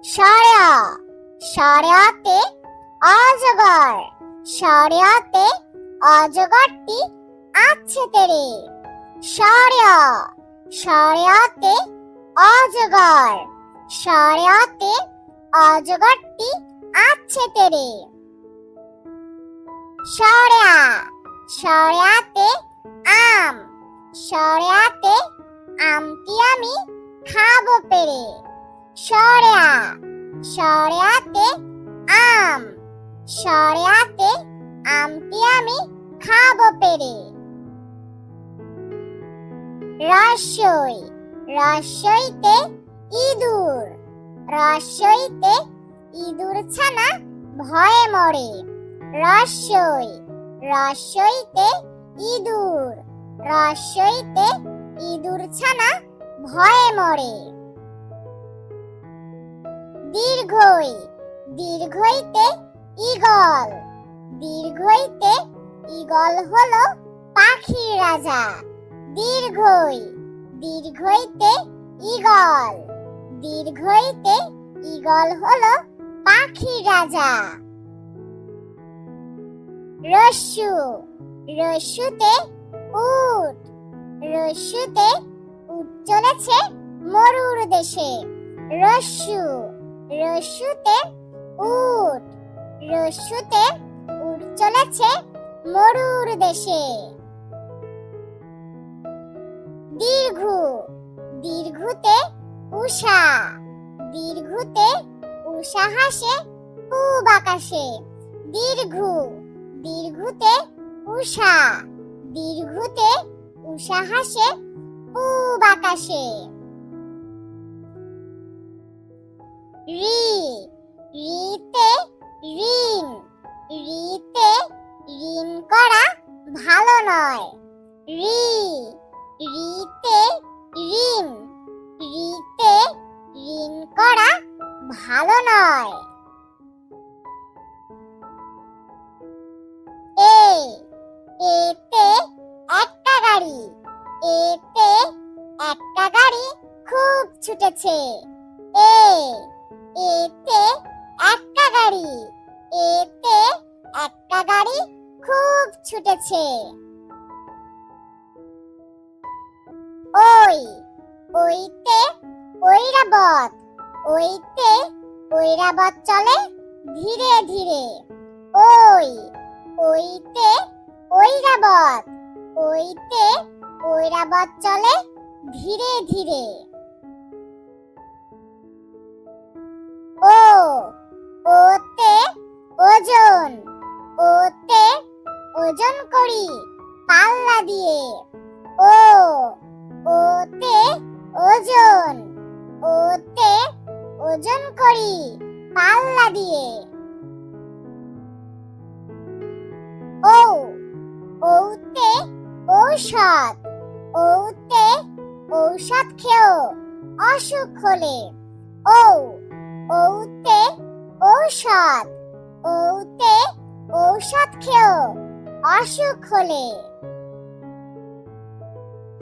সাড়া, সাড়াতে অজগর, সাড়াতে অজগরটি আছে তেরে। সাড়া, সাড়াতে অজগর, সাড়াতে অজগরটি আছে তেরে। সাড়া, সাড়াতে আম, সাড়াতে আমটি আমি খাবো পেরে। সাড়া, সাড়াতে আম, সাড়াতে আমটি আমি খাবো পেরে। রসই, রসইতে ইঁদুর, রসইতে ইঁদুর ছানা ভয়ে মরে। রসই, রসইতে ইঁদুর, রসইতে ইঁদুর ছানা ভয়ে মরে। দীর্ঘই, দীর্ঘইতে ঈগল, দীর্ঘইতে ঈগল হলো পাখির রাজা। দীর্ঘই, দীর্ঘইতে ঈগল, দীর্ঘইতে ঈগল হলো পাখির রাজা। রস্যু, রস্যুতে উট, রস্যুতে উট চলেছে মরুর দেশে। রস্যু, রস্যুতে উট, রস্যুতে উট চলেছে মরুর দেশে। দীর্ঘু, দীর্ঘুতে উষা, দীর্ঘুতে উষা হাসে পূব আকাশে। দীর্ঘু, দীর্ঘুতে উষা, দীর্ঘুতে উষা হাসে পূব আকাশে। রি, রিতে ঋণ, রিতে ঋণ করা ভালো নয়। রি, রিতে ঋণ, রিতে ঋণ করা ভালো নয়। এ, এতে একটা গাড়ি, এতে একটা গাড়ি খুব ছুটেছে। এ, এতে একটা গাড়ি, এতে একটা গাড়ি খুব ছুটেছে। ওই, ওইতে ঐরাবত, ওইতে ঐরাবত চলে ধীরে ধীরে। ওই, ওইতে ঐরাবত, ওইতে ঐরাবত চলে ধীরে ধীরে। ও, ওতে ওজন, ওতে ওজন করি পাল্লা দিয়ে। ও, ওতে ওজন, ওতে ওজন করি পাল্লা দিয়ে। ও, ওতে ঔষধ, ওতে ঔষধ খেও অসুখ হলে। ও, ওতে ঔষধ, ওতে ঔষধ খেও অসুখ হলে।